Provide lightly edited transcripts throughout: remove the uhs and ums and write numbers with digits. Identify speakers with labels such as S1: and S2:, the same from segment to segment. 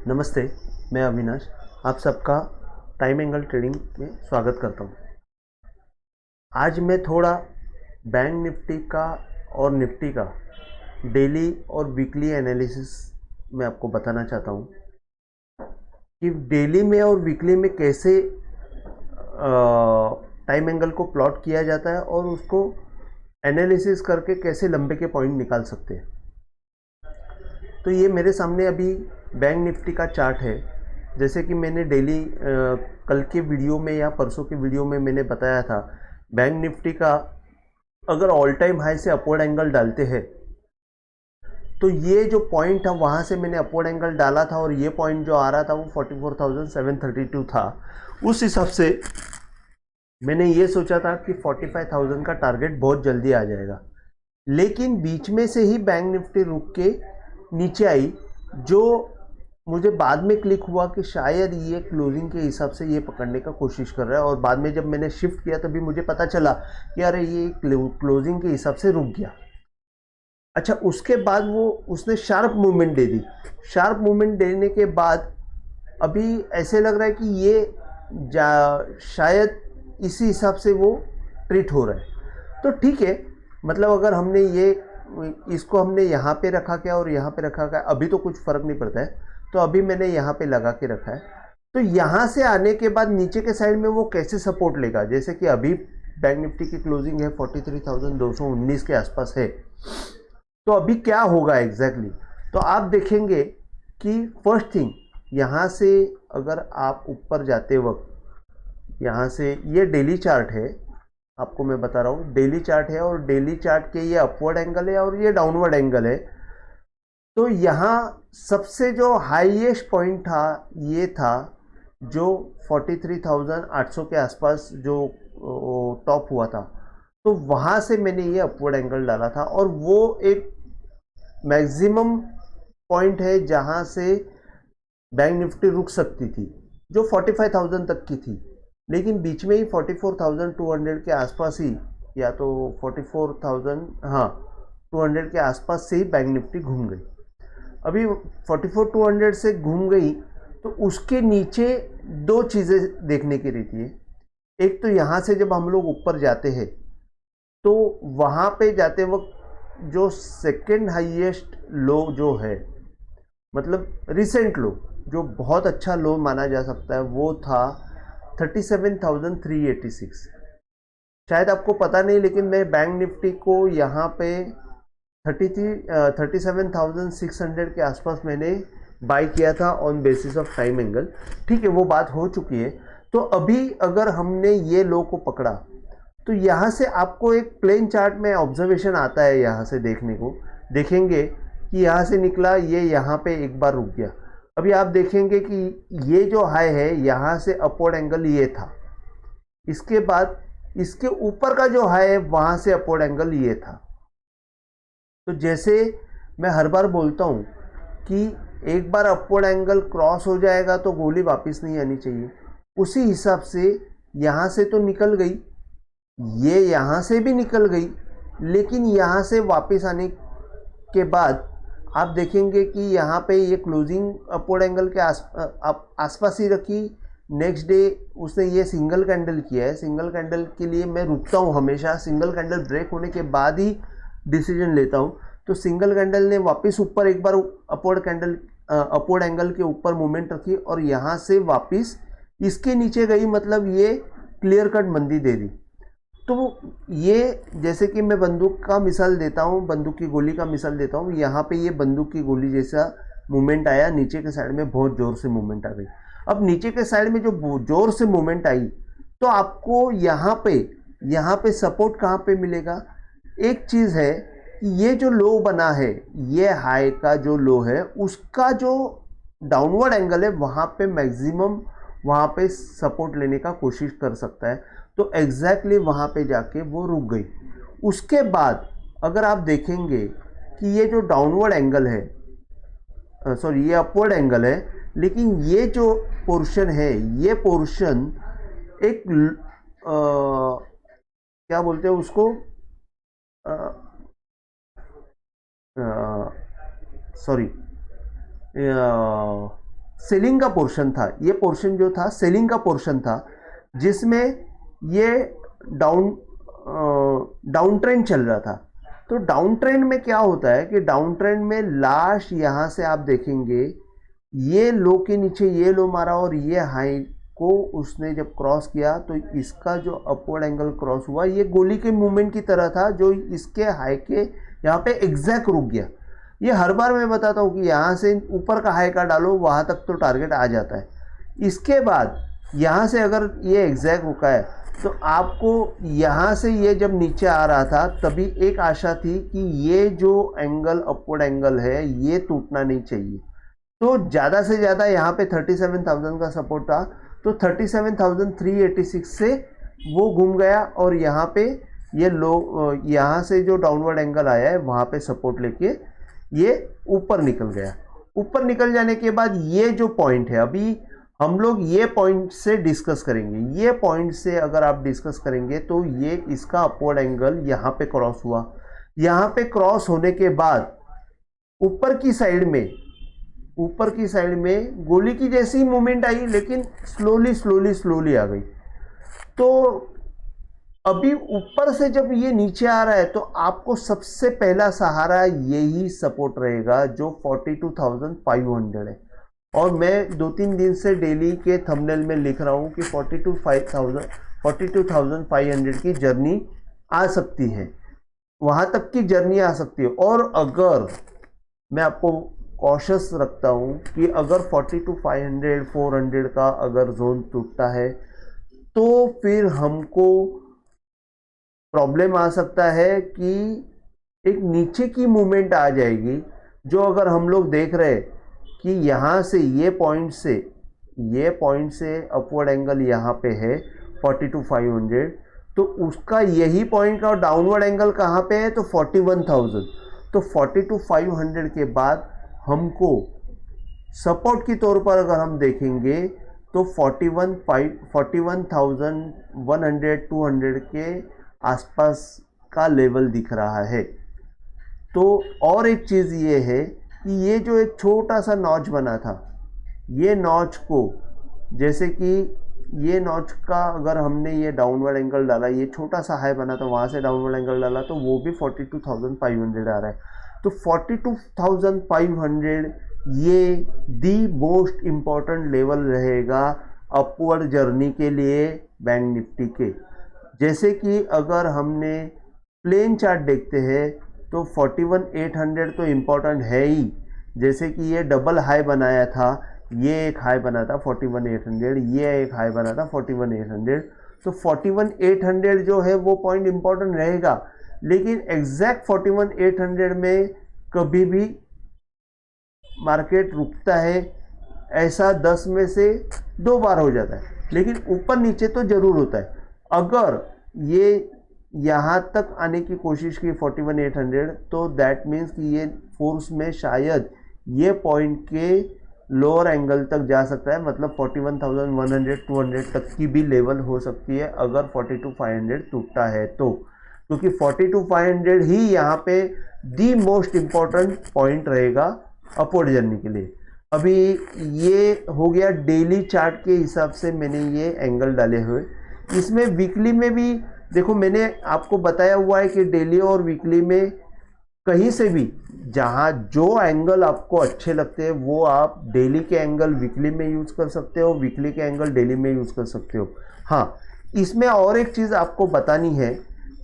S1: नमस्ते, मैं अविनाश आप सबका टाइम एंगल ट्रेडिंग में स्वागत करता हूँ। आज मैं थोड़ा बैंक निफ्टी का और निफ्टी का डेली और वीकली एनालिसिस में आपको बताना चाहता हूँ कि डेली में और वीकली में कैसे टाइम एंगल को प्लॉट किया जाता है और उसको एनालिसिस करके कैसे लंबे के पॉइंट निकाल सकते हैं। तो ये मेरे सामने अभी बैंक निफ्टी का चार्ट है। जैसे कि मैंने डेली कल के वीडियो में या परसों के वीडियो में मैंने बताया था, बैंक निफ्टी का अगर ऑल टाइम हाई से अपवर्ड एंगल डालते हैं तो ये जो पॉइंट था वहाँ से मैंने अपवर्ड एंगल डाला था और ये पॉइंट जो आ रहा था वो 44,732 था। उस हिसाब से मैंने ये सोचा था कि 45,000 का टारगेट बहुत जल्दी आ जाएगा, लेकिन बीच में से ही बैंक निफ्टी रुक के नीचे आई, जो मुझे बाद में क्लिक हुआ कि शायद ये क्लोजिंग के हिसाब से ये पकड़ने का कोशिश कर रहा है। और बाद में जब मैंने शिफ्ट किया तभी मुझे पता चला कि अरे ये क्लोजिंग के हिसाब से रुक गया। अच्छा, उसके बाद वो उसने शार्प मूवमेंट दे दी। शार्प मूवमेंट देने के बाद अभी ऐसे लग रहा है कि ये शायद इसी हिसाब से वो ट्रीट हो रहा है। तो ठीक है, मतलब अगर हमने ये इसको हमने यहाँ पे रखा क्या और यहाँ पे रखा क्या, अभी तो कुछ फ़र्क नहीं पड़ता है। तो अभी मैंने यहाँ पे लगा के रखा है। तो यहाँ से आने के बाद नीचे के साइड में वो कैसे सपोर्ट लेगा, जैसे कि अभी बैंक निफ्टी की क्लोजिंग है 43,219 के आसपास है। तो अभी क्या होगा एग्जैक्टली तो आप देखेंगे कि फर्स्ट थिंग, यहाँ से अगर आप ऊपर जाते वक्त यहाँ से ये डेली चार्ट है, आपको मैं बता रहा हूँ डेली चार्ट है और डेली चार्ट के ये अपवर्ड एंगल है और ये डाउनवर्ड एंगल है। तो यहाँ सबसे जो हाईएस्ट पॉइंट था ये था जो 43,800 के आसपास जो टॉप हुआ था। तो वहाँ से मैंने ये अपवर्ड एंगल डाला था और वो एक मैक्सिमम पॉइंट है जहाँ से बैंक निफ्टी रुक सकती थी, जो 45,000 तक की थी। लेकिन बीच में ही 44,200 के आसपास ही, या तो 44,000, हाँ 200 के आसपास से ही बैंक निफ्टी घूम गई। अभी 44,200 से घूम गई तो उसके नीचे दो चीज़ें देखने की रहती है। एक तो यहाँ से जब हम लोग ऊपर जाते हैं तो वहाँ पे जाते वक्त जो सेकेंड हाईएस्ट लो जो है, मतलब रिसेंट लो जो बहुत अच्छा लो माना जा सकता है, वो था 37,386। शायद आपको पता नहीं, लेकिन मैं बैंक निफ्टी को यहाँ पे 37,600 के आसपास मैंने बाय किया था on basis of time angle. ठीक है, वो बात हो चुकी है। तो अभी अगर हमने ये लो को पकड़ा तो यहाँ से आपको एक प्लेन चार्ट में ऑब्जर्वेशन आता है, यहाँ से देखने को देखेंगे कि यहाँ से निकला, ये यहाँ पे एक बार रुक गया। अभी आप देखेंगे कि ये जो हाई है यहाँ से अपवर्ड एंगल ये था, इसके बाद इसके ऊपर का जो हाई है वहाँ से अपवर्ड एंगल ये था। तो जैसे मैं हर बार बोलता हूँ कि एक बार अपवर्ड एंगल क्रॉस हो जाएगा तो गोली वापस नहीं आनी चाहिए, उसी हिसाब से यहाँ से तो निकल गई, ये यहाँ से भी निकल गई, लेकिन यहाँ से वापस आने के बाद आप देखेंगे कि यहाँ पे ये क्लोजिंग अपवर्ड एंगल के आसपास ही रखी। नेक्स्ट डे उसने ये सिंगल कैंडल किया है। सिंगल कैंडल के लिए मैं रुकता हूँ हमेशा, सिंगल कैंडल ब्रेक होने के बाद ही डिसीजन लेता हूँ। तो सिंगल कैंडल ने वापस ऊपर एक बार अपवर्ड एंगल के ऊपर मूवमेंट रखी और यहाँ से वापस इसके नीचे गई, मतलब ये क्लियर कट मंदी दे दी। तो ये जैसे कि मैं बंदूक का मिसाल देता हूँ, बंदूक की गोली का मिसाल देता हूँ, यहाँ पे ये बंदूक की गोली जैसा मूवमेंट आया, नीचे के साइड में बहुत ज़ोर से मूवमेंट आ गई। अब नीचे के साइड में जो ज़ोर से मूवमेंट आई तो आपको यहाँ पे सपोर्ट कहाँ पे मिलेगा। एक चीज़ है कि ये जो लो बना है, ये हाई का जो लो है उसका जो डाउनवर्ड एंगल है वहाँ पे मैक्सिमम वहाँ पे सपोर्ट लेने का कोशिश कर सकता है। तो एग्जैक्टली वहाँ पे जाके वो रुक गई। उसके बाद अगर आप देखेंगे कि ये जो डाउनवर्ड एंगल है, सॉरी ये अपवर्ड एंगल है, लेकिन ये जो पोर्शन है ये पोर्शन एक क्या बोलते हैं उसको, सॉरी सेलिंग का पोर्शन था, ये पोर्शन जो था सेलिंग का पोर्शन था, जिसमें ये डाउन ट्रेंड चल रहा था। तो डाउन ट्रेंड में क्या होता है कि डाउन ट्रेंड में लास्ट यहाँ से आप देखेंगे ये लो के नीचे ये लो मारा और ये हाई को उसने जब क्रॉस किया तो इसका जो अपवर्ड एंगल क्रॉस हुआ ये गोली के मूवमेंट की तरह था, जो इसके हाई के यहाँ पे एग्जैक्ट रुक गया। ये हर बार मैं बताता हूँ कि यहाँ से ऊपर का हाई का डालो वहाँ तक तो टारगेट आ जाता है। इसके बाद यहाँ से अगर ये एग्जैक्ट रुका है तो आपको यहाँ से ये जब नीचे आ रहा था तभी एक आशा थी कि ये जो एंगल अपवर्ड एंगल है ये टूटना नहीं चाहिए। तो ज़्यादा से ज़्यादा यहाँ पे 37,000 का सपोर्ट था, तो 37,386 से वो घूम गया और यहाँ पे ये लो, यहाँ से जो डाउनवर्ड एंगल आया है वहाँ पे सपोर्ट लेके ये ऊपर निकल गया। ऊपर निकल जाने के बाद ये जो पॉइंट है, अभी हम लोग ये पॉइंट से डिस्कस करेंगे। ये पॉइंट से अगर आप डिस्कस करेंगे तो ये इसका अपवर्ड एंगल यहाँ पे क्रॉस हुआ। यहाँ पे क्रॉस होने के बाद ऊपर की साइड में गोली की जैसी मूवमेंट आई, लेकिन स्लोली आ गई। तो अभी ऊपर से जब ये नीचे आ रहा है तो आपको सबसे पहला सहारा यही सपोर्ट रहेगा जो 42,500 है। और मैं 2-3 दिन से डेली के थंबनेल में लिख रहा हूँ कि 42,500 की जर्नी आ सकती है, वहाँ तक की जर्नी आ सकती है। और अगर मैं आपको कॉशियस रखता हूँ कि अगर 42,500 400 का अगर जोन टूटता है तो फिर हमको प्रॉब्लम आ सकता है कि एक नीचे की मूवमेंट आ जाएगी, जो अगर हम लोग देख रहे हैं कि यहाँ से ये पॉइंट से अपवर्ड एंगल यहाँ पे है 42,500, तो उसका यही पॉइंट का डाउनवर्ड एंगल कहाँ पे है तो 41,000। तो 42,500 के बाद हमको सपोर्ट की तौर पर अगर हम देखेंगे तो 41,100 200 के आसपास का लेवल दिख रहा है। तो और एक चीज़ ये है कि ये जो एक छोटा सा नॉच बना था, ये नॉच को, जैसे कि ये नॉच का अगर हमने ये डाउनवर्ड एंगल डाला, ये छोटा सा हाई बना था वहाँ से डाउनवर्ड एंगल डाला तो वो भी 42,500 आ रहा है। तो 42,500 ये दी मोस्ट इम्पॉर्टेंट लेवल रहेगा अपवर्ड जर्नी के लिए बैंक निफ्टी के। जैसे कि अगर हमने प्लेन चार्ट देखते हैं तो 41,800 तो इम्पॉर्टेंट है ही। जैसे कि ये डबल हाई बनाया था, ये एक हाई बना था 41,800, ये एक हाई बना था 41,800। तो 41,800 जो है वो पॉइंट इम्पॉर्टेंट रहेगा, लेकिन एग्जैक्ट 41,800 में कभी भी मार्केट रुकता है, ऐसा 10 में से 2 बार हो जाता है, लेकिन ऊपर नीचे तो ज़रूर होता है। अगर ये यहाँ तक आने की कोशिश की 41,800 तो दैट मीन्स कि ये फोर्स में शायद ये पॉइंट के लोअर एंगल तक जा सकता है, मतलब 41,100 200 तक की भी लेवल हो सकती है अगर 42,500 टूटता है तो, क्योंकि 42,500 ही यहाँ पे दी मोस्ट इम्पॉर्टेंट पॉइंट रहेगा अपवर्ड जर्नी के लिए। अभी ये हो गया डेली चार्ट के हिसाब से मैंने ये एंगल डाले हुए। इसमें वीकली में भी देखो, मैंने आपको बताया हुआ है कि डेली और वीकली में कहीं से भी जहाँ जो एंगल आपको अच्छे लगते हैं वो आप डेली के एंगल वीकली में यूज़ कर सकते हो, वीकली के एंगल डेली में यूज़ कर सकते हो। हाँ, इसमें और एक चीज़ आपको बतानी है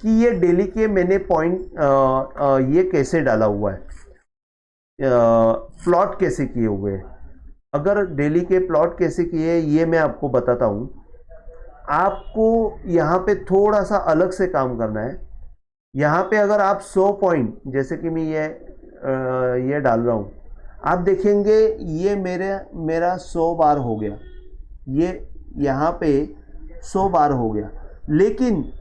S1: कि ये डेली के मैंने पॉइंट ये कैसे डाला हुआ है, प्लॉट कैसे किए हुए हैं। अगर डेली के प्लॉट कैसे किए ये मैं आपको बताता हूँ। आपको यहाँ पे थोड़ा सा अलग से काम करना है। यहाँ पे अगर आप 100 पॉइंट, जैसे कि मैं ये डाल रहा हूँ, आप देखेंगे ये मेरा 100 बार हो गया, ये यहाँ पे 100 बार हो गया, लेकिन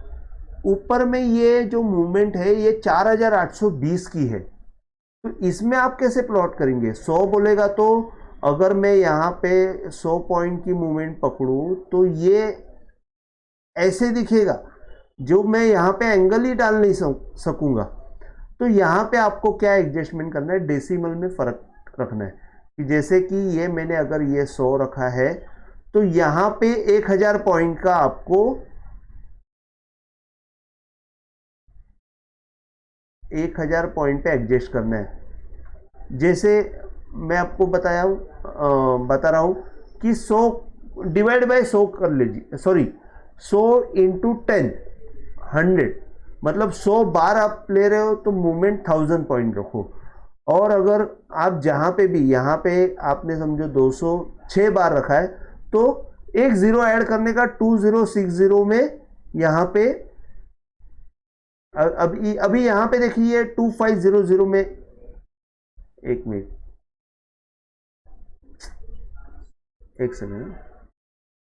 S1: ऊपर में ये जो मूवमेंट है ये 4,820 की है। तो इसमें आप कैसे प्लॉट करेंगे? 100 बोलेगा तो अगर मैं यहाँ पे 100 पॉइंट की मूवमेंट पकड़ूँ तो ये ऐसे दिखेगा, जो मैं यहाँ पे एंगल ही डाल नहीं सकूँगा। तो यहाँ पे आपको क्या एडजस्टमेंट करना है, डेसिमल में फ़र्क रखना है। कि जैसे कि ये मैंने अगर ये 100 रखा है तो यहाँ पे 1000 पॉइंट का आपको 1000 पॉइंट पे एडजस्ट करना है। जैसे मैं आपको बता रहा हूँ कि 100 डिवाइड बाय 100 कर लीजिए, सॉरी 100 इंटू 10 100, मतलब 100 बार आप ले रहे हो तो मूवमेंट 1000 पॉइंट रखो। और अगर आप जहाँ पे भी, यहाँ पे आपने समझो 206 बार रखा है तो एक जीरो ऐड करने का 2060 में यहाँ पे अभी यहाँ पे देखिए 2500 में, एक मिनट, एक सेकेंड,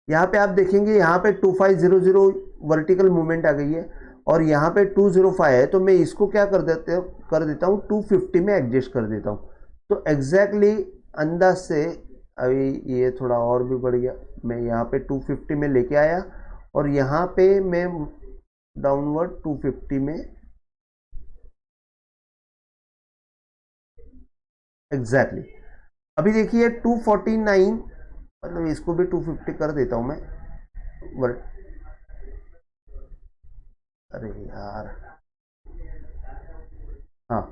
S1: यहाँ पे आप देखेंगे यहाँ पे 2500 वर्टिकल मूवमेंट आ गई है और यहाँ पे 205 है, तो मैं इसको क्या कर देता हूँ 250 में एडजस्ट कर देता हूँ। तो एग्जैक्टली अंदाज से अभी ये थोड़ा और भी बढ़ गया, मैं यहाँ पे 250 में लेके आया और यहाँ पे मैं डाउनवर्ड 250 में एग्जैक्टली अभी देखिए 249, मतलब इसको भी 250 कर देता हूं मैं। अरे यार, हाँ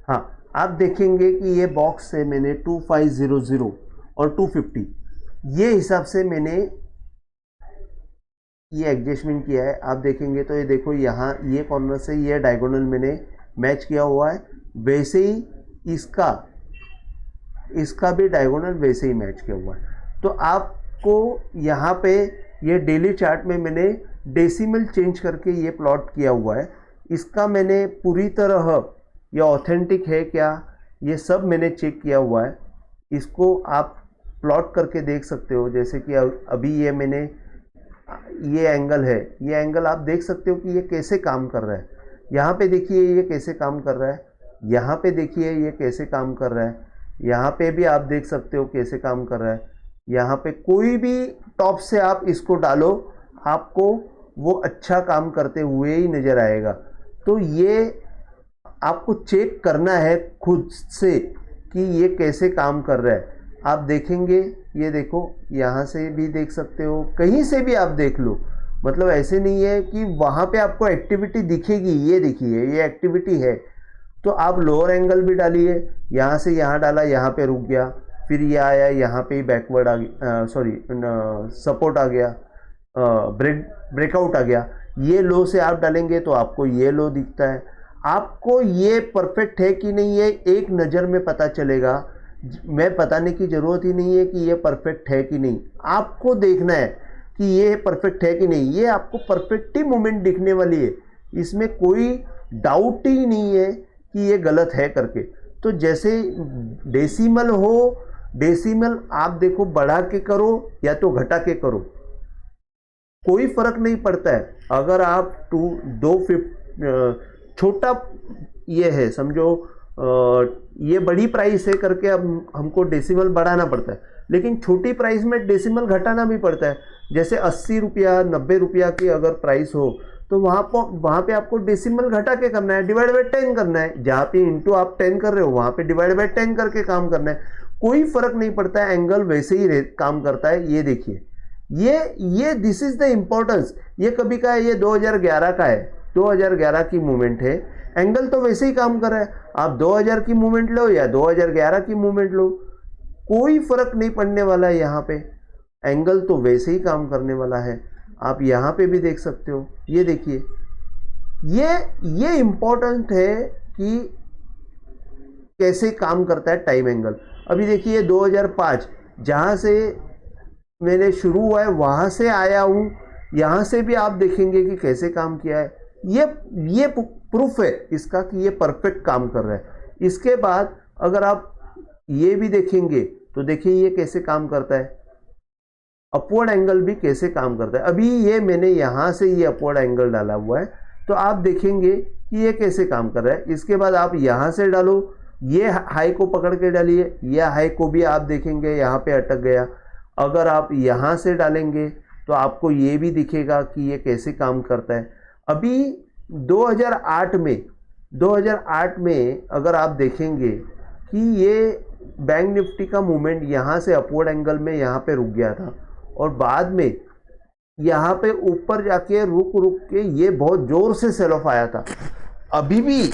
S1: हाँ, आप देखेंगे कि ये बॉक्स से मैंने 2500 और 250 ये हिसाब से मैंने ये एडजस्टमेंट किया है। आप देखेंगे तो ये देखो यहाँ ये कॉर्नर से ये डायगोनल मैंने मैच किया हुआ है, वैसे ही इसका भी डायगोनल वैसे ही मैच किया हुआ है। तो आपको यहाँ पे ये डेली चार्ट में मैंने डेसिमल चेंज करके ये प्लॉट किया हुआ है। इसका मैंने पूरी तरह ये ऑथेंटिक है क्या, ये सब मैंने चेक किया हुआ है। इसको आप प्लॉट करके देख सकते हो। जैसे कि अभी ये मैंने ये एंगल है, ये एंगल आप देख सकते हो कि ये कैसे काम कर रहा है। यहाँ पे देखिए ये कैसे काम कर रहा है, यहाँ पे देखिए ये कैसे काम कर रहा है, यहाँ पे भी आप देख सकते हो कैसे काम कर रहा है। यहाँ पे कोई भी टॉप से आप इसको डालो, आपको वो अच्छा काम करते हुए ही नज़र आएगा। तो ये आपको चेक करना है खुद से कि ये कैसे काम कर रहा है। आप देखेंगे, ये देखो यहाँ से भी देख सकते हो, कहीं से भी आप देख लो, मतलब ऐसे नहीं है कि वहाँ पे आपको एक्टिविटी दिखेगी। ये देखिए ये एक्टिविटी है। तो आप लोअर एंगल भी डालिए, यहाँ से यहाँ डाला, यहाँ पे रुक गया, फिर ये आया, यहाँ पे ही बैकवर्ड आ गया, सॉरी सपोर्ट आ गया, ब्रेकआउट आ गया। ये लो से आप डालेंगे तो आपको ये लो दिखता है। आपको ये परफेक्ट है कि नहीं ये एक नज़र में पता चलेगा। मैं बताने की ज़रूरत ही नहीं है कि ये परफेक्ट है कि नहीं, आपको देखना है कि ये परफेक्ट है कि नहीं। ये आपको परफेक्ट ही मूवमेंट दिखने वाली है, इसमें कोई डाउट ही नहीं है कि ये गलत है करके। तो जैसे डेसिमल हो, डेसिमल आप देखो बढ़ा के करो या तो घटा के करो, कोई फर्क नहीं पड़ता है। अगर आप छोटा ये है समझो, ये बड़ी प्राइस है करके अब हमको डेसिमल बढ़ाना पड़ता है, लेकिन छोटी प्राइस में डेसिमल घटाना भी पड़ता है। जैसे 80 रुपया 90 रुपया की अगर प्राइस हो तो वहाँ पे आपको डेसिमल घटा के करना है, डिवाइड बाय 10 करना है। जहाँ पे इंटू आप 10 कर रहे हो वहाँ पे डिवाइड बाय 10 करके काम करना है। कोई फर्क नहीं पड़ता है, एंगल वैसे ही काम करता है। ये देखिए ये दिस इज द इम्पोर्टेंस। ये कभी का है, ये 2011 का है, 2011 की मूवमेंट है, एंगल तो वैसे ही काम कर रहा है। आप 2000 की मूवमेंट लो या 2011 की मूवमेंट लो, कोई फर्क नहीं पड़ने वाला है। यहाँ पे एंगल तो वैसे ही काम करने वाला है। आप यहाँ पे भी देख सकते हो, ये देखिए ये इम्पोर्टेंट है कि कैसे काम करता है टाइम एंगल। अभी देखिए 2005 जहाँ से मैंने शुरू हुआ है वहाँ से आया हूँ, यहाँ से भी आप देखेंगे कि कैसे काम किया है। ये प्रूफ है इसका कि ये परफेक्ट काम कर रहा है। इसके बाद अगर आप ये भी देखेंगे तो देखिए ये कैसे काम करता है, अपवर्ड एंगल भी कैसे काम करता है। अभी ये मैंने यहाँ से ये अपवर्ड एंगल डाला हुआ है, तो आप देखेंगे कि ये कैसे काम कर रहा है। इसके बाद आप यहाँ से डालो, ये हाई को पकड़ के डालिए, यह हाई को भी आप देखेंगे यहाँ पे अटक गया। अगर आप यहाँ से डालेंगे तो आपको ये भी दिखेगा कि ये कैसे काम करता है। अभी 2008 में अगर आप देखेंगे कि ये बैंक निफ्टी का मूवमेंट यहाँ से अपवर्ड एंगल में यहाँ पे रुक गया था और बाद में यहाँ पे ऊपर जाके रुक के ये बहुत जोर से सेल ऑफ आया था। अभी भी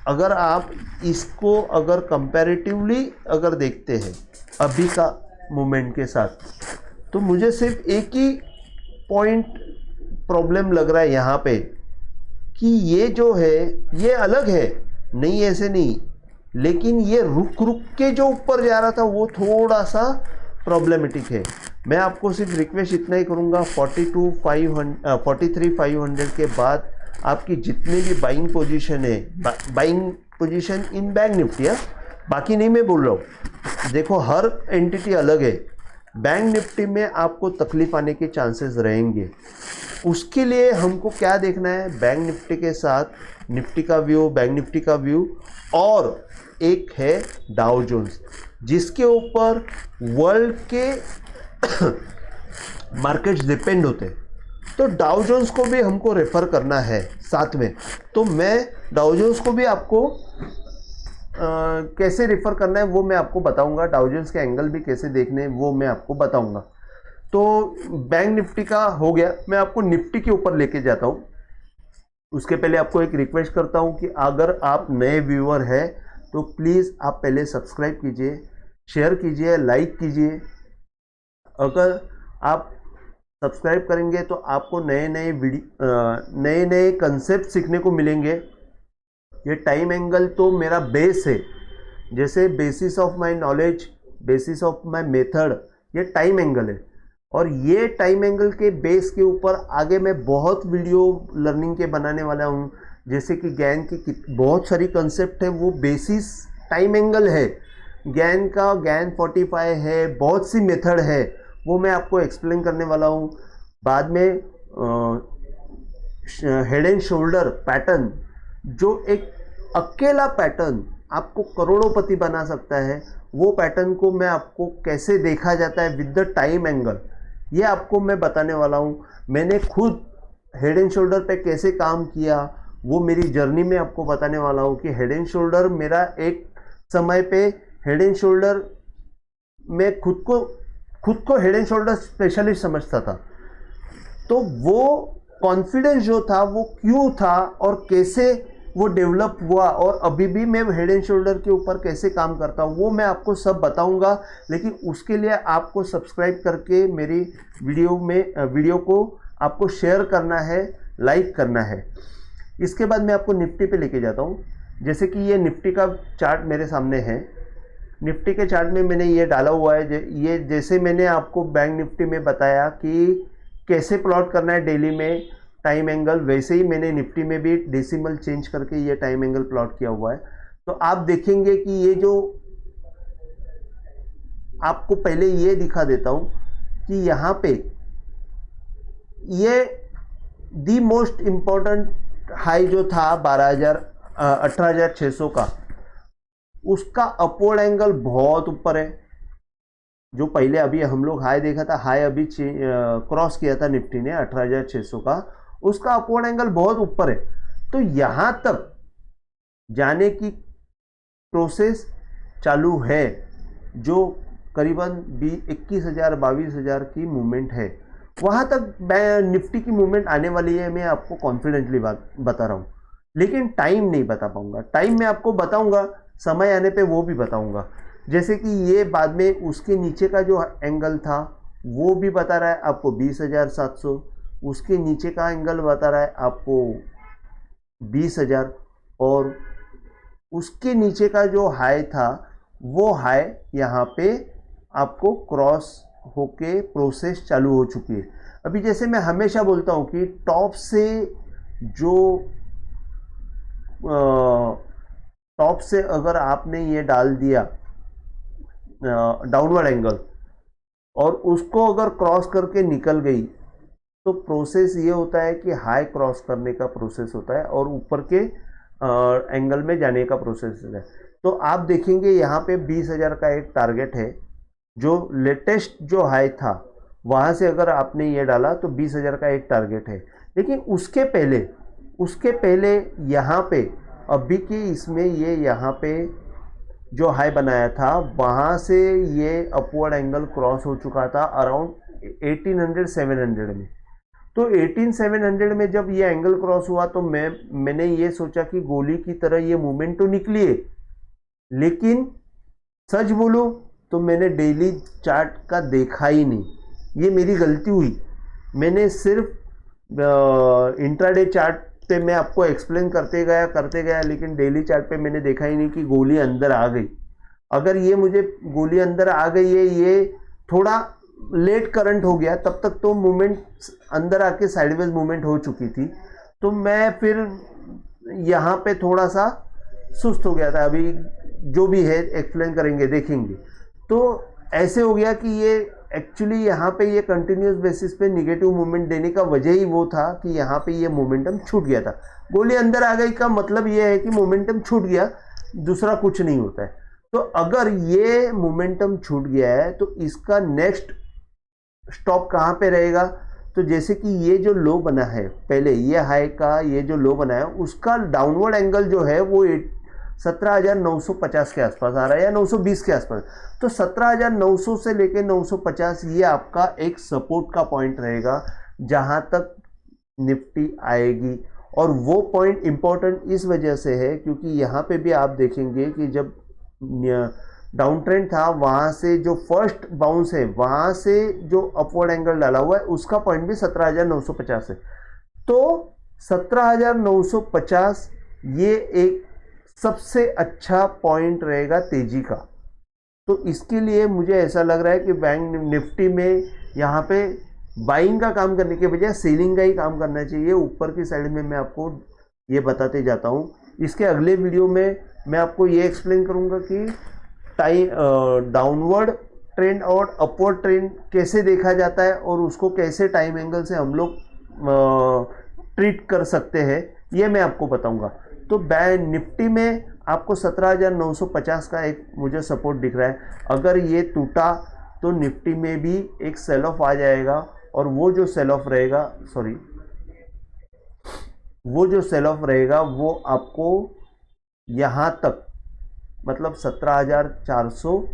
S1: अगर आप इसको अगर कंपैरेटिवली अगर देखते हैं अभी का मूवमेंट के साथ, तो मुझे सिर्फ एक ही पॉइंट प्रॉब्लम लग रहा है यहाँ पे कि ये जो है ये अलग है, नहीं ऐसे नहीं, लेकिन ये रुक के जो ऊपर जा रहा था वो थोड़ा सा प्रॉब्लमेटिक है। मैं आपको सिर्फ रिक्वेस्ट इतना ही करूँगा, 43,500 के बाद आपकी जितनी भी बाइंग पोजीशन है, buying position in bank Nifty है, बाकी नहीं मैं बोल रहा हूँ, देखो हर एंटिटी अलग है। बैंक निफ्टी में आपको तकलीफ आने के चांसेस रहेंगे। उसके लिए हमको क्या देखना है, बैंक निफ्टी के साथ निफ्टी का व्यू, बैंक निफ्टी का व्यू, और एक है डाउ जोन्स जिसके ऊपर वर्ल्ड के मार्केट्स डिपेंड होते हैं। तो डाउ जोन्स को भी हमको रेफर करना है साथ में। तो मैं डाउ जोन्स को भी आपको कैसे रेफर करना है वो मैं आपको बताऊंगा, डाउ जोन्स के एंगल भी कैसे देखने हैं वो मैं आपको बताऊंगा। तो बैंक निफ्टी का हो गया, मैं आपको निफ्टी के ऊपर लेके जाता हूँ। उसके पहले आपको एक रिक्वेस्ट करता हूँ कि अगर आप नए व्यूअर हैं तो प्लीज़ आप पहले सब्सक्राइब कीजिए, शेयर कीजिए, लाइक कीजिए। अगर आप सब्सक्राइब करेंगे तो आपको नए नए कंसेप्ट सीखने को मिलेंगे। ये टाइम एंगल तो मेरा बेस है, जैसे basis of my knowledge, basis of my method, ये टाइम एंगल है। और ये टाइम एंगल के बेस के ऊपर आगे मैं बहुत वीडियो लर्निंग के बनाने वाला हूँ, जैसे कि गैन की बहुत सारी कंसेप्ट है, वो बेसिस टाइम एंगल है। गैन 45 है, बहुत सी मेथड है, वो मैं आपको एक्सप्लेन करने वाला हूँ। बाद में हेड एंड शोल्डर पैटर्न, जो एक अकेला पैटर्न आपको करोड़ोंपति बना सकता है, वो पैटर्न को मैं आपको कैसे देखा जाता है विद द टाइम एंगल, ये आपको मैं बताने वाला हूँ। मैंने खुद हेड एंड शोल्डर पे कैसे काम किया वो मेरी जर्नी में आपको बताने वाला हूँ कि हेड एंड शोल्डर मेरा एक समय पे हेड एंड शोल्डर में खुद को हेड एंड शोल्डर स्पेशलिस्ट समझता था। तो वो कॉन्फिडेंस जो था वो क्यों था और कैसे वो डेवलप हुआ, और अभी भी मैं हेड एंड शोल्डर के ऊपर कैसे काम करता हूँ वो मैं आपको सब बताऊंगा। लेकिन उसके लिए आपको सब्सक्राइब करके मेरी वीडियो को आपको शेयर करना है, लाइक करना है। इसके बाद मैं आपको निफ्टी पे लेके जाता हूँ। जैसे कि ये निफ्टी का चार्ट मेरे सामने है। निफ्टी के चार्ट में मैंने ये डाला हुआ है, ये जैसे मैंने आपको बैंक निफ्टी में बताया कि कैसे प्लॉट करना है डेली में टाइम एंगल, वैसे ही मैंने निफ्टी में भी डेसिमल चेंज करके ये टाइम एंगल प्लॉट किया हुआ है। तो आप देखेंगे कि ये जो आपको पहले ये दिखा देता हूं कि यहाँ पे ये दी मोस्ट इम्पोर्टेंट हाई जो था 18,600 का, उसका अपवर्ड एंगल बहुत ऊपर है। जो पहले अभी हम लोग हाई देखा था, हाई अभी क्रॉस किया था निफ्टी ने 18,600 का, उसका अपवर्ड एंगल बहुत ऊपर है। तो यहां तक जाने की प्रोसेस चालू है, जो करीबन 21,000 22,000 की मूवमेंट है, वहां तक निफ्टी की मूवमेंट आने वाली है। मैं आपको कॉन्फिडेंटली बता रहा हूं, लेकिन टाइम नहीं बता पाऊंगा। टाइम मैं आपको बताऊंगा, समय आने पे वो भी बताऊंगा। जैसे कि ये बाद में उसके नीचे का जो एंगल था वो भी बता रहा है आपको 20,700, उसके नीचे का एंगल बता रहा है आपको 20,000, और उसके नीचे का जो हाई था वो हाई यहाँ पे आपको क्रॉस होके प्रोसेस चालू हो चुकी है। अभी जैसे मैं हमेशा बोलता हूँ कि टॉप से अगर आपने ये डाल दिया डाउनवर्ड एंगल और उसको अगर क्रॉस करके निकल गई, तो प्रोसेस ये होता है कि हाई क्रॉस करने का प्रोसेस होता है और ऊपर के एंगल में जाने का प्रोसेस है। तो आप देखेंगे यहाँ पे 20,000 का एक टारगेट है, जो लेटेस्ट जो हाई था वहाँ से अगर आपने ये डाला तो 20,000 का एक टारगेट है। लेकिन उसके पहले यहाँ पे अभी की इसमें ये यहाँ पे जो हाई बनाया था वहाँ से ये अपवर्ड एंगल क्रॉस हो चुका था अराउंड 1800-700 में। तो 18,700 में जब ये एंगल क्रॉस हुआ तो मैंने ये सोचा कि गोली की तरह ये मूवमेंट तो निकली है, लेकिन सच बोलो तो मैंने डेली चार्ट का देखा ही नहीं। ये मेरी गलती हुई। मैंने सिर्फ इंट्राडे चार्ट पे मैं आपको एक्सप्लेन करते गया, लेकिन डेली चार्ट पे मैंने देखा ही नहीं कि गोली अंदर आ गई। अगर ये मुझे गोली अंदर आ गई है, ये थोड़ा लेट करंट हो गया, तब तक तो मूवमेंट अंदर आके साइडवेज मूवमेंट हो चुकी थी। तो मैं फिर यहाँ पे थोड़ा सा सुस्त हो गया था। अभी जो भी है एक्सप्लेन करेंगे, देखेंगे। तो ऐसे हो गया कि ये एक्चुअली यहाँ पे ये कंटिन्यूस बेसिस पे निगेटिव मूवमेंट देने का वजह ही वो था कि यहाँ पे ये मोमेंटम छूट गया था। गोली अंदर आ गई का मतलब ये है कि मोमेंटम छूट गया, दूसरा कुछ नहीं होता है। तो अगर ये मोमेंटम छूट गया है तो इसका नेक्स्ट स्टॉप कहाँ पे रहेगा? तो जैसे कि ये जो लो बना है, पहले ये हाई का ये जो लो बना है, उसका डाउनवर्ड एंगल जो है वो 17,950 के आसपास आ रहा है या 920 के आसपास। तो 17,900 से लेके 950 ये आपका एक सपोर्ट का पॉइंट रहेगा जहां तक निफ्टी आएगी। और वो पॉइंट इंपॉर्टेंट इस वजह से है क्योंकि यहाँ पे भी आप देखेंगे कि जब डाउन ट्रेंड था वहाँ से जो फर्स्ट बाउंस है, वहाँ से जो अपवर्ड एंगल डाला हुआ है उसका पॉइंट भी 17,950 है। तो 17,950 ये एक सबसे अच्छा पॉइंट रहेगा तेजी का। तो इसके लिए मुझे ऐसा लग रहा है कि बैंक निफ्टी में यहाँ पे बाइंग का काम करने के बजाय सेलिंग का ही काम करना चाहिए। ऊपर की साइड में मैं आपको ये बताते जाता हूँ। इसके अगले वीडियो में मैं आपको ये एक्सप्लेन करूँगा कि डाउनवर्ड ट्रेंड और अपवर्ड ट्रेंड कैसे देखा जाता है और उसको कैसे टाइम एंगल से हम लोग ट्रीट कर सकते हैं, ये मैं आपको बताऊंगा। तो बैंक निफ्टी में आपको 17,950 का एक मुझे सपोर्ट दिख रहा है। अगर ये टूटा तो निफ्टी में भी एक सेल ऑफ आ जाएगा और वो जो सेल ऑफ रहेगा वो आपको यहाँ तक मतलब 17,400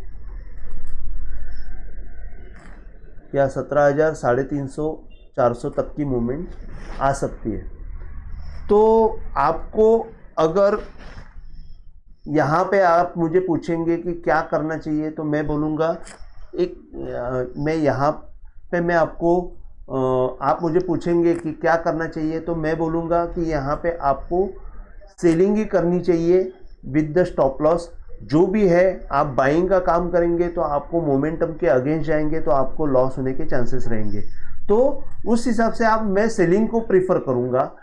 S1: या 17,350-400 तक की मूवमेंट आ सकती है। तो आपको अगर यहाँ पे आप मुझे पूछेंगे कि क्या करना चाहिए तो मैं बोलूँगा मैं यहाँ पे मैं आपको आप मुझे पूछेंगे कि क्या करना चाहिए तो मैं बोलूँगा कि यहाँ पे आपको सेलिंग ही करनी चाहिए विद द स्टॉप लॉस। जो भी है आप बाइंग का काम करेंगे तो आपको मोमेंटम के अगेंस्ट जाएंगे तो आपको लॉस होने के चांसेस रहेंगे। तो उस हिसाब से मैं सेलिंग को प्रीफर करूँगा।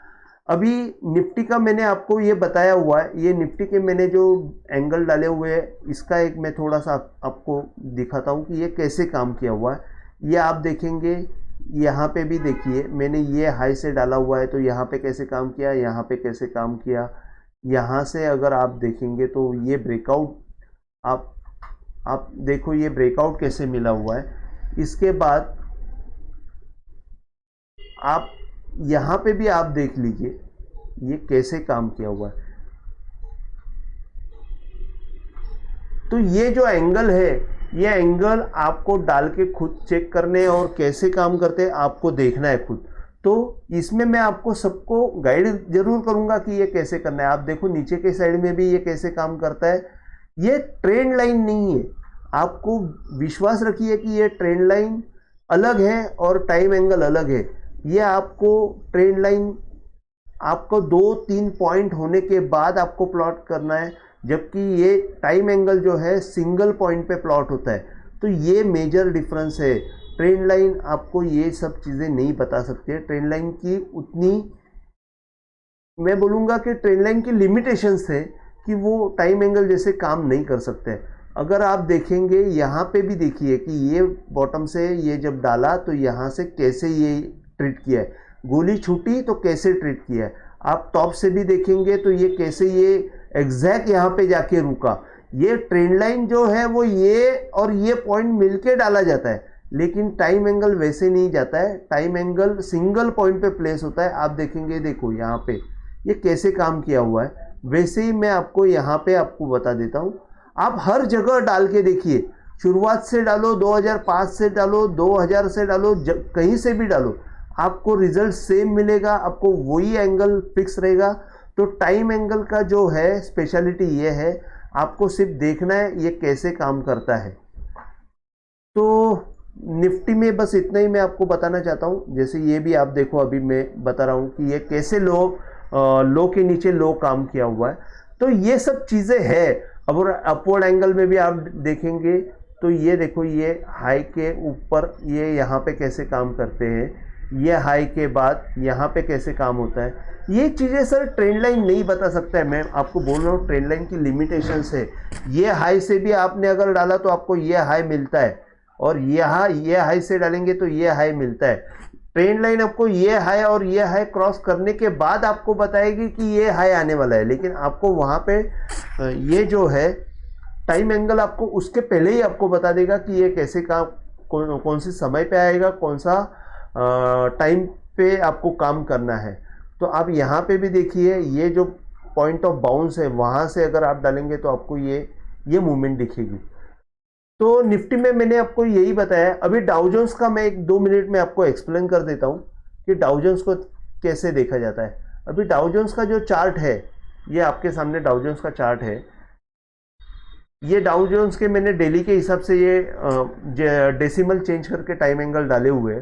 S1: अभी निफ्टी का मैंने आपको ये बताया हुआ है, ये निफ्टी के मैंने जो एंगल डाले हुए हैं इसका एक मैं थोड़ा सा आपको दिखाता हूँ कि ये कैसे काम किया हुआ है। ये आप देखेंगे यहाँ पे भी देखिए मैंने ये हाई से डाला हुआ है तो यहाँ पे कैसे काम किया, यहाँ पे कैसे काम किया। यहाँ से अगर आप देखेंगे तो ये ब्रेकआउट आप देखो ये ब्रेकआउट कैसे मिला हुआ है। इसके बाद आप यहाँ पे भी आप देख लीजिए ये कैसे काम किया हुआ है। तो ये जो एंगल है ये एंगल आपको डाल के खुद चेक करने और कैसे काम करते हैं आपको देखना है खुद। तो इसमें मैं आपको सबको गाइड जरूर करूंगा कि ये कैसे करना है। आप देखो नीचे के साइड में भी ये कैसे काम करता है। ये ट्रेंड लाइन नहीं है, आपको विश्वास रखिए कि ये ट्रेंड लाइन अलग है और टाइम एंगल अलग है। ये आपको ट्रेंड लाइन आपको 2-3 पॉइंट होने के बाद आपको प्लॉट करना है, जबकि ये टाइम एंगल जो है सिंगल पॉइंट पे प्लॉट होता है। तो ये मेजर डिफरेंस है। ट्रेंड लाइन आपको ये सब चीज़ें नहीं बता सकती है। ट्रेंड लाइन की उतनी मैं बोलूँगा कि ट्रेंड लाइन की लिमिटेशंस है कि वो टाइम एंगल जैसे काम नहीं कर सकते। अगर आप देखेंगे यहाँ पे भी देखिए कि ये बॉटम से ये जब डाला तो यहाँ से कैसे ये ट्रीट किया है, गोली छूटी तो कैसे ट्रीट किया है। आप टॉप से भी देखेंगे तो ये कैसे ये एग्जैक्ट यहाँ पे जाके रुका। ये ट्रेंड लाइन जो है वो ये और ये पॉइंट मिलके डाला जाता है, लेकिन टाइम एंगल वैसे नहीं जाता है। टाइम एंगल सिंगल पॉइंट पे प्लेस होता है। आप देखेंगे, देखो यहाँ पे ये कैसे काम किया हुआ है, वैसे ही मैं आपको यहाँ पे आपको बता देता हूँ। आप हर जगह डाल के देखिए, शुरुआत से डालो, 2005 से डालो, 2000 से डालो, कहीं से भी डालो, आपको रिजल्ट सेम मिलेगा, आपको वही एंगल फिक्स रहेगा। तो टाइम एंगल का जो है स्पेशलिटी ये है, आपको सिर्फ देखना है ये कैसे काम करता है। तो निफ्टी में बस इतना ही मैं आपको बताना चाहता हूँ। जैसे ये भी आप देखो, अभी मैं बता रहा हूँ कि ये कैसे लो के नीचे लो काम किया हुआ है। तो ये सब चीज़ें हैं। अब अपवर्ड एंगल में भी आप देखेंगे तो ये देखो, ये हाई के ऊपर ये यहाँ पे कैसे काम करते हैं, ये हाई के बाद यहाँ पे कैसे काम होता है। ये चीज़ें सर ट्रेंड लाइन नहीं बता सकता है। मैं आपको बोल रहा हूँ ट्रेंड लाइन की लिमिटेशंस है। ये हाई से भी आपने अगर डाला तो आपको ये हाई मिलता है, और यहाँ ये हाई से डालेंगे तो ये हाई मिलता है। ट्रेंड लाइन आपको ये हाई और ये हाई क्रॉस करने के बाद आपको बताएगी कि ये हाई आने वाला है, लेकिन आपको वहाँ पे ये जो है टाइम एंगल आपको उसके पहले ही आपको बता देगा कि ये कैसे काम, कौन से समय पे आएगा, कौन सा टाइम पे आपको काम करना है। तो आप यहाँ पे भी देखिए, ये जो पॉइंट ऑफ बाउंस है वहाँ से अगर आप डालेंगे तो आपको ये मूवमेंट दिखेगी। तो निफ्टी में मैंने आपको यही बताया। अभी डाउ जोन्स का मैं 1-2 मिनट में आपको एक्सप्लेन कर देता हूँ कि डाउ जोन्स को कैसे देखा जाता है। अभी डाउ जोन्स का जो चार्ट है, ये आपके सामने डाउ जोन्स का चार्ट है। ये डाउ जोन्स के मैंने डेली के हिसाब से ये डेसिमल चेंज करके टाइम एंगल डाले हुए हैं।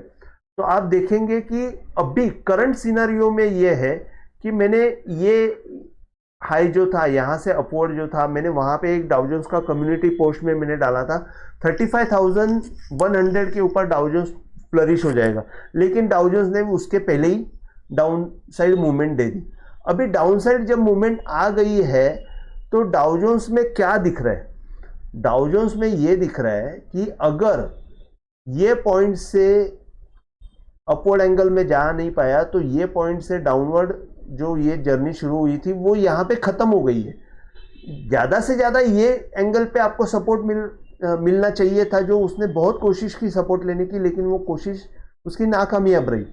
S1: तो आप देखेंगे कि अभी करंट सिनेरियो में ये है कि मैंने ये हाई जो था यहाँ से अपवर्ड जो था, मैंने वहाँ पे एक डाउ जोन्स का कम्युनिटी पोस्ट में मैंने डाला था 35,100 के ऊपर डाउ जोन्स फ्लरिश हो जाएगा, लेकिन डाउ जोन्स ने उसके पहले ही डाउन साइड मूवमेंट दे दी। अभी डाउन साइड जब मूवमेंट आ गई है तो डाउ जोन्स में क्या दिख रहा है, डाउ जोन्स में ये दिख रहा है कि अगर ये पॉइंट से अपवर्ड एंगल में जा नहीं पाया तो ये पॉइंट से डाउनवर्ड जो ये जर्नी शुरू हुई थी वो यहाँ पे ख़त्म हो गई है। ज़्यादा से ज़्यादा ये एंगल पे आपको सपोर्ट मिलना चाहिए था, जो उसने बहुत कोशिश की सपोर्ट लेने की, लेकिन वो कोशिश उसकी नाकामयाब रही।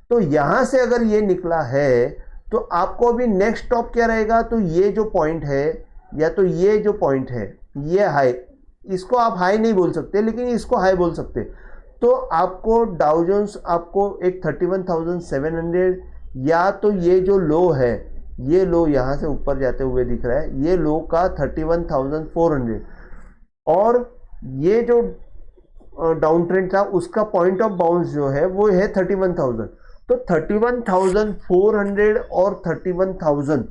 S1: तो यहाँ से अगर ये निकला है तो आपको अभी नेक्स्ट स्टॉप क्या रहेगा, तो ये जो पॉइंट है या तो ये जो पॉइंट है ये हाई, इसको आप हाई नहीं बोल सकते लेकिन इसको हाई बोल सकते। तो आपको डाउ जोन्स आपको एक 31,700 या तो ये जो लो है, ये लो यहाँ से ऊपर जाते हुए दिख रहा है, ये लो का 31,400 और ये जो डाउन ट्रेंड था उसका पॉइंट ऑफ बाउंस जो है वो है 31,000। तो 31,400 और 31,000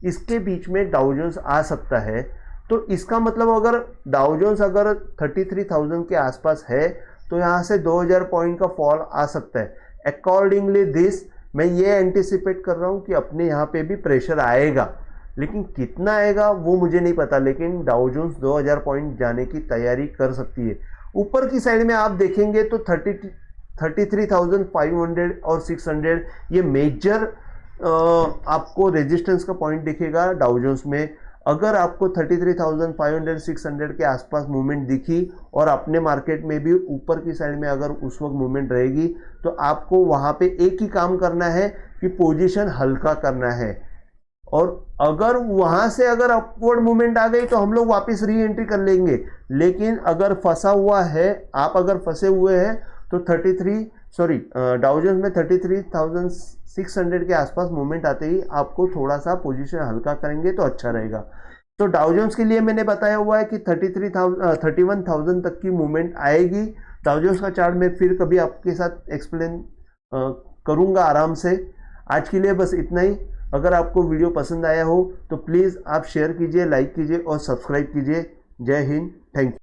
S1: इसके बीच में डाउ जोन्स आ सकता है। तो इसका मतलब अगर डाउ जोन्स अगर 33,000 के आसपास है तो यहाँ से 2000 पॉइंट का फॉल आ सकता है। अकॉर्डिंगली दिस मैं ये एंटिसिपेट कर रहा हूँ कि अपने यहाँ पे भी प्रेशर आएगा, लेकिन कितना आएगा वो मुझे नहीं पता, लेकिन डाउ जोन्स 2000 पॉइंट जाने की तैयारी कर सकती है। ऊपर की साइड में आप देखेंगे तो 33,500 और 600 ये मेजर आपको रेजिस्टेंस का पॉइंट दिखेगा डाउ जोन्स में। अगर आपको 33,500 600 के आसपास मूवमेंट दिखी और अपने मार्केट में भी ऊपर की साइड में अगर उस वक्त मूवमेंट रहेगी तो आपको वहाँ पे एक ही काम करना है कि पोजीशन हल्का करना है। और अगर वहाँ से अगर अपवर्ड मूवमेंट आ गई तो हम लोग वापस री एंट्री कर लेंगे, लेकिन अगर फंसा हुआ है, आप अगर फंसे हुए हैं तो डाउ जोन्स में 33,600 के आसपास मूवमेंट आते ही आपको थोड़ा सा पोजीशन हल्का करेंगे तो अच्छा रहेगा। तो डाउ जोन्स के लिए मैंने बताया हुआ है कि 31,000 तक की मूवमेंट आएगी। डाउ जोन्स का चार्ट मैं फिर कभी आपके साथ एक्सप्लेन करूंगा आराम से। आज के लिए बस इतना ही। अगर आपको वीडियो पसंद आया हो तो प्लीज़ आप शेयर कीजिए, लाइक कीजिए और सब्सक्राइब कीजिए। जय हिंद, थैंक यू।